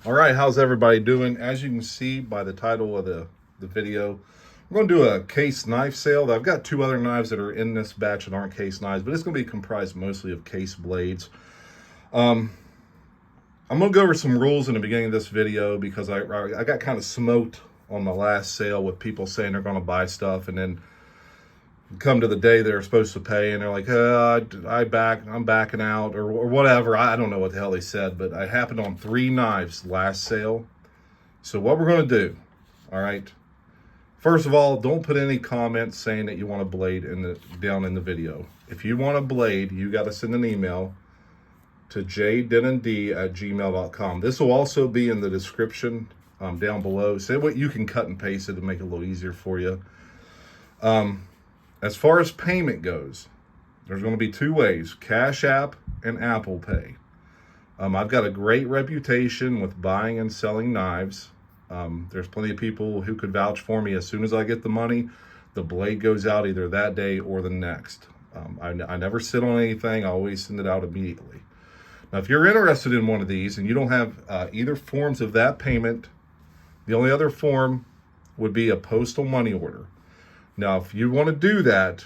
All right, how's everybody doing? As you can see by the title of the video, I'm going to do a case knife sale. I've got two other knives that are in this batch that aren't case knives, but it's going to be comprised mostly of case blades. I'm going to go over some rules in the beginning of this video because I got kind of smoked on my last sale with people saying they're going to buy stuff and then come to the day they're supposed to pay and they're like, I'm backing out or whatever. I don't know what the hell they said, but I happened on 3 knives last sale. So what we're going to do, all right, first of all, don't put any comments saying that you want a blade down in the video. If you want a blade, you got to send an email to jdinnind@gmail.com. This will also be in the description down below. Say what you can cut and paste it to make it a little easier for you. As far as payment goes, there's going to be 2 ways, Cash App and Apple Pay. I've got a great reputation with buying and selling knives. There's plenty of people who could vouch for me. As soon as I get the money, the blade goes out either that day or the next. I never sit on anything. I always send it out immediately. Now, if you're interested in one of these and you don't have either forms of that payment, the only other form would be a postal money order. Now, if you want to do that,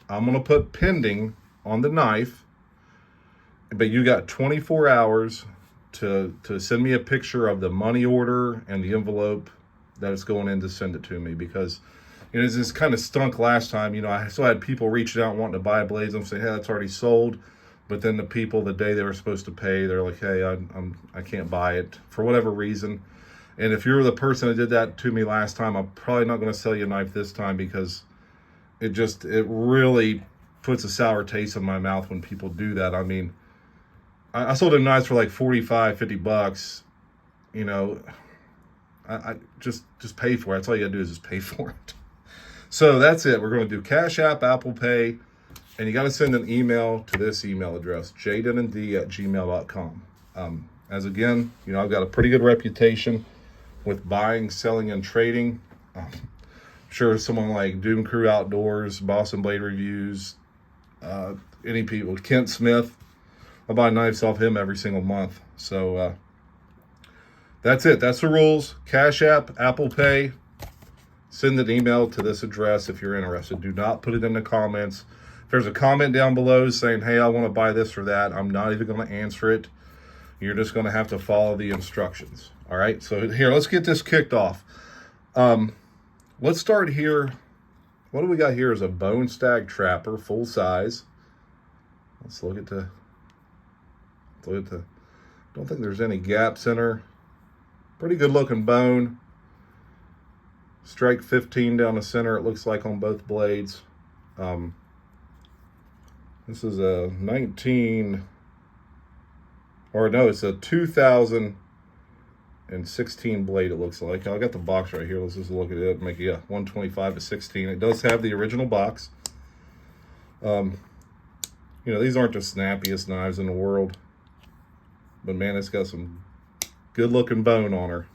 I'm going to put pending on the knife, but you got 24 hours to send me a picture of the money order and the envelope that it's going in to send it to me, because it's just kind of stunk last time. I still had people reaching out wanting to buy blades. I'm saying, hey, that's already sold. But then the people, the day they were supposed to pay, they're like, hey, I can't buy it for whatever reason. And if you're the person that did that to me last time, I'm probably not going to sell you a knife this time, because it really puts a sour taste in my mouth when people do that. I mean, I sold them knives for like $45-50. I just pay for it. That's all you got to do is just pay for it. So that's it. We're going to do Cash App, Apple Pay, and you got to send an email to this email address, jdinnind@gmail.com. As again, I've got a pretty good reputation with buying, selling, and trading. I'm sure someone like Doom Crew Outdoors, Boston Blade Reviews, any people, Kent Smith, I buy knives off him every single month. So that's it. That's the rules. Cash App, Apple Pay. Send an email to this address if you're interested. Do not put it in the comments. If there's a comment down below saying, hey, I want to buy this or that, I'm not even going to answer it. You're just going to have to follow the instructions. All right, so here, let's get this kicked off. Let's start here. What do we got here is a BoneStag trapper, full size. Let's look at the, don't think there's any gaps in her. Pretty good looking bone. Strike 15 down the center, it looks like, on both blades. This is a 2016 blade, it looks like. I got the box right here. Let's just look at it and make it, 125/16. It does have the original box. These aren't the snappiest knives in the world, but man, it's got some good looking bone on her.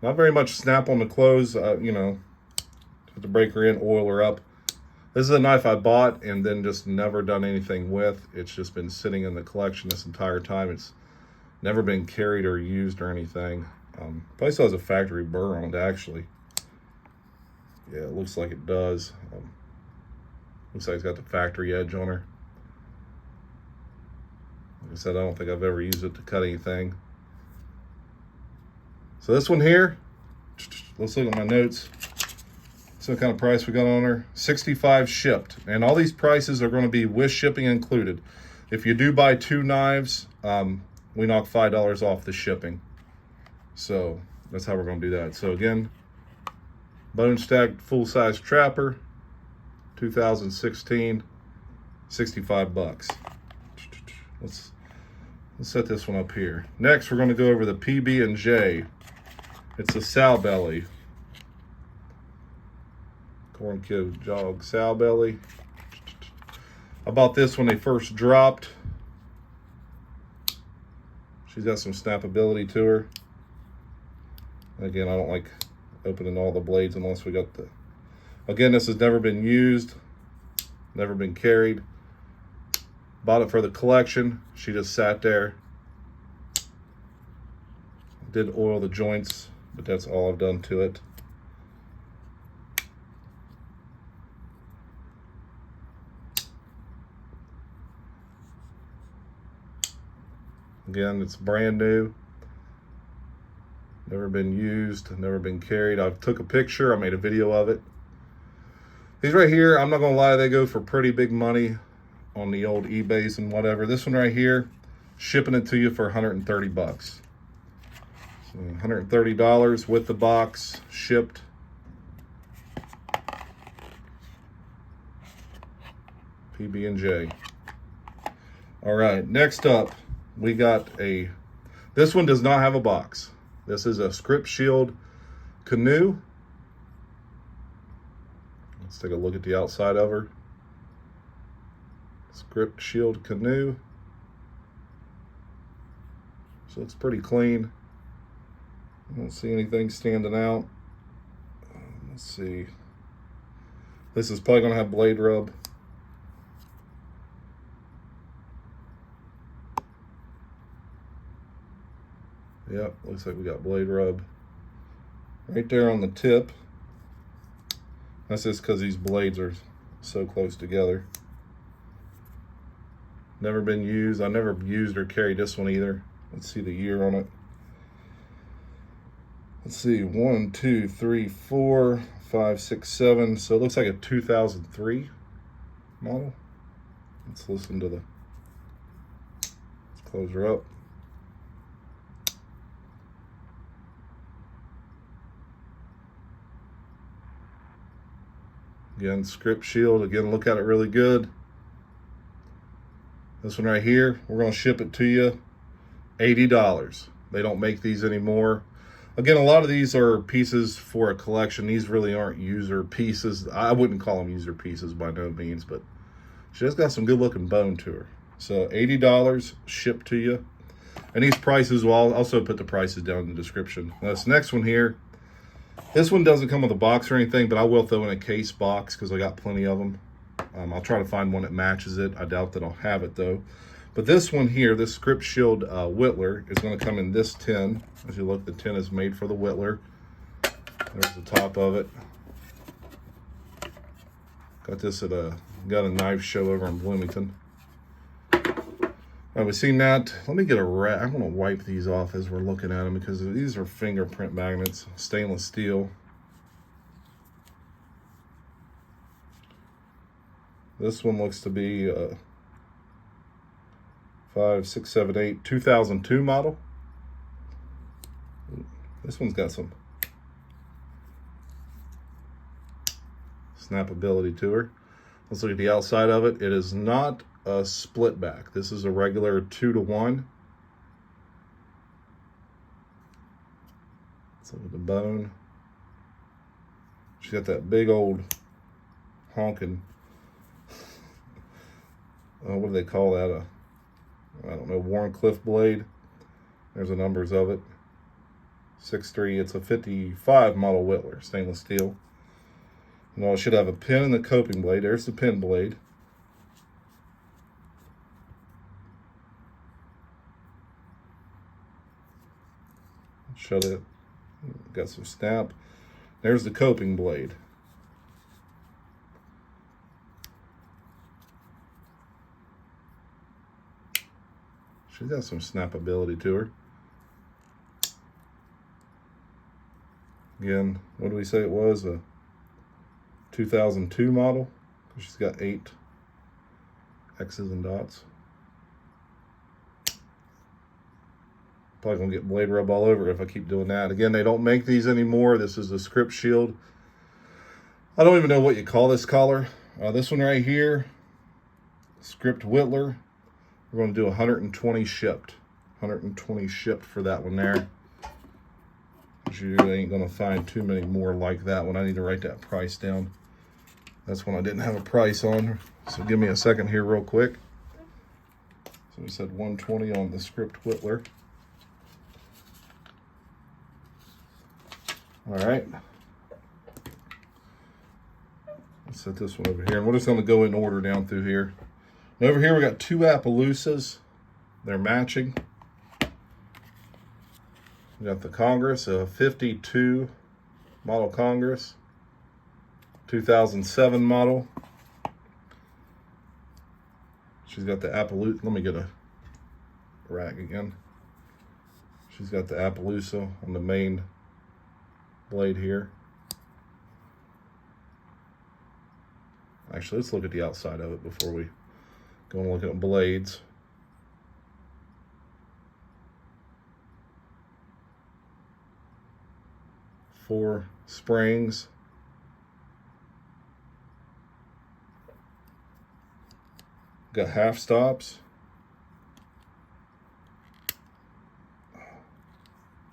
Not very much snap on the close. Have to break her in, oil her up. This is a knife I bought and then just never done anything with. It's just been sitting in the collection this entire time. It's never been carried or used or anything. Probably still has a factory burr on it, actually. Yeah, it looks like it does. Looks like it's got the factory edge on her. Like I said, I don't think I've ever used it to cut anything. So this one here, let's look at my notes. So what kind of price we got on her? $65 shipped. And all these prices are going to be with shipping included. If you do buy 2 knives, we knock $5 off the shipping. So that's how we're going to do that. So again, BoneStag full-size trapper, 2016, $65. Let's set this one up here. Next, we're going to go over the PB&J. It's a Sowbelly. Corn Kid Jog Sowbelly. I bought this when they first dropped. She's got some snappability to her. Again, I don't like opening all the blades unless we got the... Again, this has never been used, never been carried. Bought it for the collection. She just sat there. Did oil the joints, but that's all I've done to it. Again, it's brand new. Never been used, never been carried. I took a picture, I made a video of it. These right here, I'm not gonna lie, they go for pretty big money on the old eBays and whatever. This one right here, shipping it to you for 130 bucks. So $130 with the box, shipped. PB&J. All right, next up, we got this one does not have a box. This is a Script Shield Canoe. Let's take a look at the outside of her. Script Shield Canoe. So it's pretty clean. I don't see anything standing out. Let's see. This is probably gonna have blade rub. Yep, looks like we got blade rub right there on the tip. That's just because these blades are so close together. Never been used. I never used or carried this one either. Let's see the year on it. Let's see, 1, 2, 3, 4, 5, 6, 7. So it looks like a 2003 model. Let's listen to let's close her up. Again, Script Shield. Again, look at it really good. This one right here, we're gonna ship it to you, $80. They don't make these anymore. Again, a lot of these are pieces for a collection. These really aren't user pieces. I wouldn't call them user pieces by no means, but she has got some good looking bone to her. So $80 shipped to you. And these prices, well, I'll also put the prices down in the description. Now, this next one here, this one doesn't come with a box or anything, but I will throw in a case box because I got plenty of them. I'll try to find one that matches it. I doubt that I'll have it though. But this one here, this Script Shield Whittler, is going to come in this tin. As you look, the tin is made for the Whittler. There's the top of it. Got this at got a knife show over in Bloomington. All right, we've seen that. Let me get a rat. I want to wipe these off as we're looking at them because these are fingerprint magnets, stainless steel. This one looks to be 5, 6, 7, 8, 2002 model. This one's got some snappability to her. Let's look at the outside of it. It is not a Splitback. This is a regular 2-to-1. Let's look at the bone. She's got that big old honking, what do they call that? I don't know, Warncliffe blade. There's the numbers of it. 6.3, it's a 55 model Whittler, stainless steel. Well, it should have a pin in the coping blade. There's the pin blade. Shut it. Got some snap. There's the coping blade. She's got some snappability to her. Again, what do we say it was? A 2002 model. She's got 8 X's and dots. Probably gonna get blade rub all over if I keep doing that. Again, they don't make these anymore. This is the Script Shield. I don't even know what you call this collar. This one right here, Script Whittler. We're going to do 120 shipped. 120 shipped for that one there. You ain't going to find too many more like that one. I need to write that price down. That's one I didn't have a price on. So give me a second here real quick. So we said 120 on the Script Whittler. All right. Let's set this one over here. And we're just going to go in order down through here. And over here we got 2 Appaloosas. They're matching. We got the Congress, a 52 model Congress, 2007 model. She's got the Appaloosa. Let me get a rack again. She's got the Appaloosa on the main blade here. Actually, let's look at the outside of it before we go and look at blades. Four springs. Got half stops.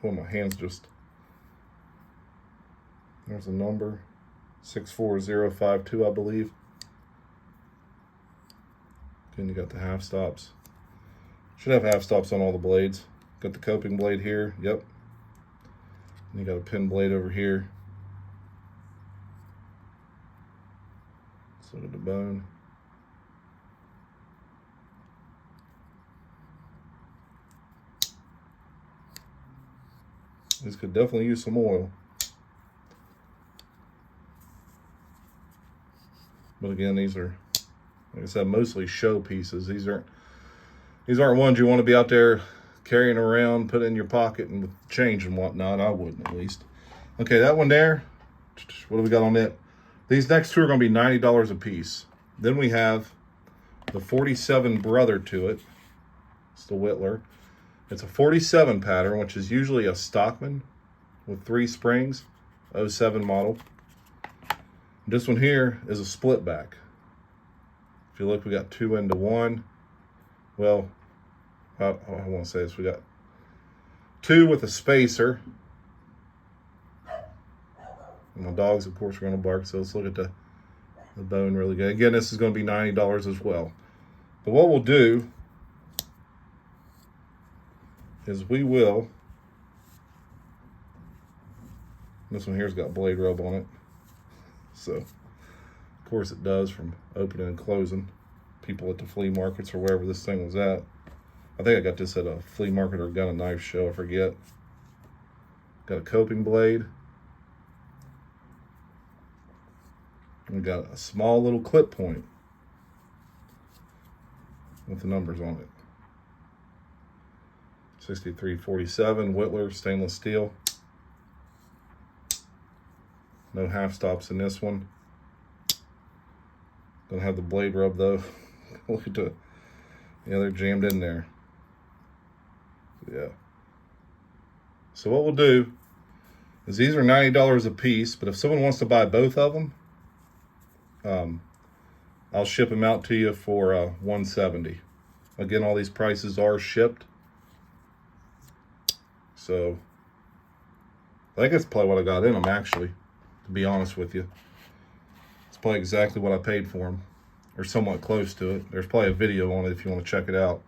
Oh, my hands just... There's a number. 64052, I believe. Then you got the half stops. Should have half stops on all the blades. Got the coping blade here. Yep. And you got a pin blade over here. Let's look at the bone. This could definitely use some oil. But again, these are, like I said, mostly show pieces. These aren't ones you want to be out there carrying around, put in your pocket and with change and whatnot. I wouldn't, at least. Okay, that one there. What do we got on it? These next two are going to be $90 a piece. Then we have the 47 brother to it. It's the Whittler. It's a 47 pattern, which is usually a Stockman with 3 springs, 07 model. This one here is a Splitback. If you look, we got 2 into 1. Well, I want to say this. We got 2 with a spacer. And my dogs, of course, are going to bark, so let's look at the bone really good. Again, this is going to be $90 as well. But what we'll do is we will, this one here's got blade rub on it. So, of course it does from opening and closing. People at the flea markets or wherever this thing was at. I think I got this at a flea market or gun and knife show, I forget. Got a coping blade. We got a small little clip point with the numbers on it. 6347 Whittler stainless steel. No half stops in this one. Don't have the blade rub though. Look at the, yeah, they're jammed in there. Yeah. So what we'll do is these are $90 a piece, but if someone wants to buy both of them, I'll ship them out to you for $170. Again, all these prices are shipped. So I think that's probably what I got in them, actually, to be honest with you. It's probably exactly what I paid for them, or somewhat close to it. There's probably a video on it if you want to check it out.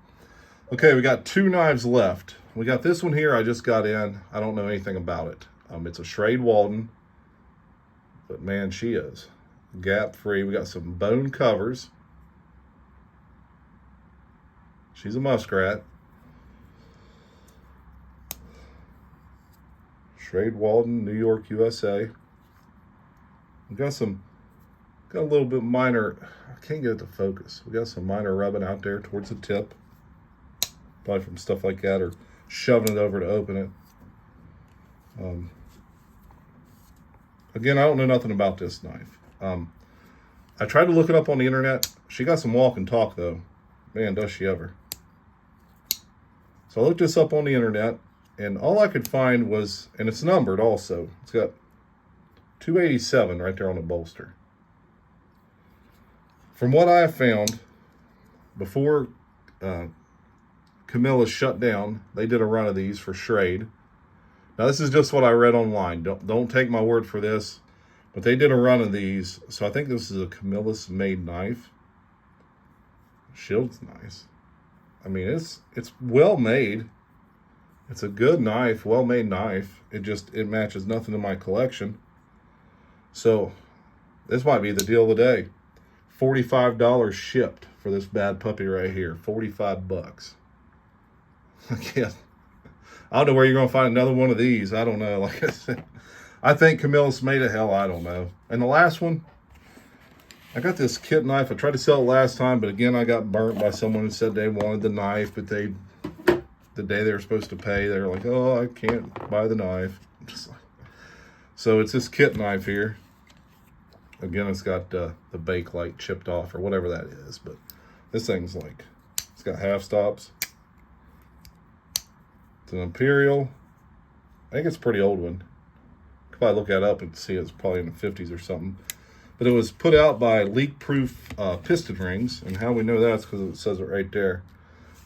Okay, we got 2 knives left. We got this one here I just got in. I don't know anything about it. It's a Schrade Walden, but man, she is gap free. We got some bone covers. She's a Muskrat. Schrade Walden, New York, USA. We got a little bit minor, I can't get it to focus. We got some minor rubbing out there towards the tip. Probably from stuff like that or shoving it over to open it. Again, I don't know nothing about this knife. I tried to look it up on the internet. She got some walk and talk though. Man, does she ever. So I looked this up on the internet, and all I could find was, and it's numbered also. It's got 287 right there on the bolster. From what I have found, before Camilla shut down, they did a run of these for Schrade. Now this is just what I read online. Don't take my word for this, but they did a run of these. So I think this is a Camilla's made knife. Shield's nice. I mean, it's well made. It's a good knife, well made knife. It matches nothing in my collection. So this might be the deal of the day. $45 shipped for this bad puppy right here. 45 bucks. Again, I don't know where you're going to find another one of these. I don't know. Like I said, I think Camille's made of hell. I don't know. And the last one, I got this kit knife. I tried to sell it last time, but again, I got burnt by someone who said they wanted the knife, but the day they were supposed to pay, they were like, oh, I can't buy the knife. Just like, so it's this kit knife here. Again, it's got the bake light chipped off or whatever that is, but this thing's like, it's got half stops. It's an Imperial. I think it's a pretty old one. Could probably look that up and see it's probably in the 50s or something. But it was put out by Leak-Proof Piston Rings, and how we know that's because it says it right there.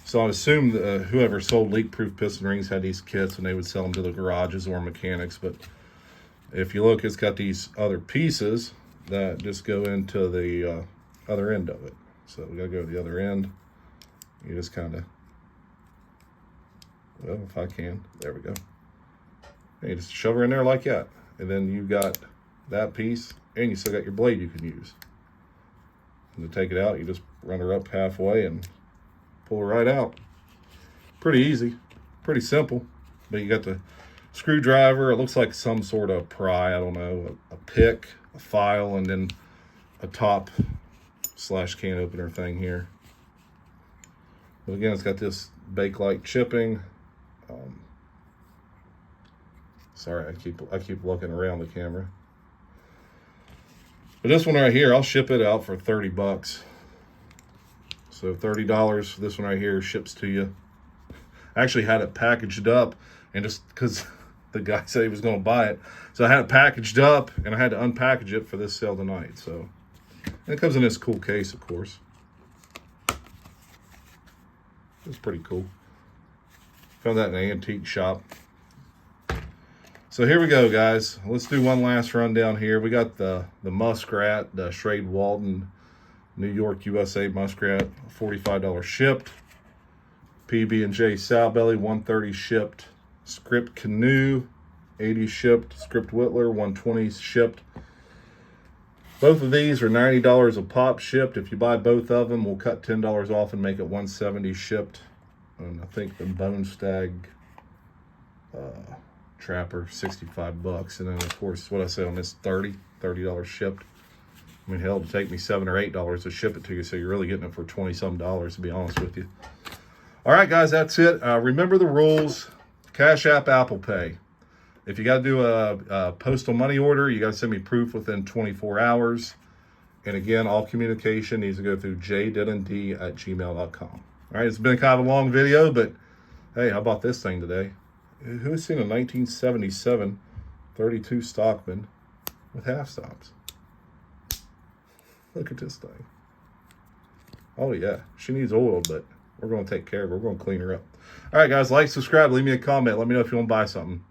So I assume that, whoever sold leak-proof piston rings had these kits and they would sell them to the garages or mechanics. But if you look, it's got these other pieces that just go into the other end of it. So we gotta go to the other end. You just kind of, well, if I can, there we go. And you just shove her in there like that. And then you got that piece, and you still got your blade you can use. And to take it out, you just run her up halfway and pull her right out. Pretty easy, pretty simple. But you got the screwdriver. It looks like some sort of pry, I don't know, a pick, a file, and then a top / can opener thing here. But again, it's got this bake-like chipping. Sorry, I keep looking around the camera. But this one right here, I'll ship it out for 30 bucks. So $30 for this one right here ships to you. I actually had it packaged up, and just because the guy said he was going to buy it, so I had it packaged up, and I had to unpackage it for this sale tonight. So, and it comes in this cool case, of course. It's pretty cool. Found that in an antique shop. So here we go, guys. Let's do one last rundown here. We got the Muskrat, the Schrade Walden, New York, USA Muskrat, $45 shipped. PB&J Sowbelly, $130 shipped. Script Canoe, $80 shipped. Script Whittler, $120 shipped. Both of these are $90 a pop shipped. If you buy both of them, we'll cut $10 off and make it $170 shipped. And I think the BoneStag Trapper, 65 bucks. And then, of course, what I say on this, $30 shipped. I mean, hell, it'll take me $7 or $8 to ship it to you, so you're really getting it for 20-some dollars, to be honest with you. All right, guys, that's it. Remember the rules. Cash App, Apple Pay. If you got to do a postal money order, you got to send me proof within 24 hours. And again, all communication needs to go through jdinnind@gmail.com. All right, it's been kind of a long video, but hey, how about this thing today? Who's seen a 1977 32 Stockman with half stops? Look at this thing. Oh yeah, she needs oil, but we're going to take care of her. We're going to clean her up. All right, guys, like, subscribe, leave me a comment. Let me know if you want to buy something.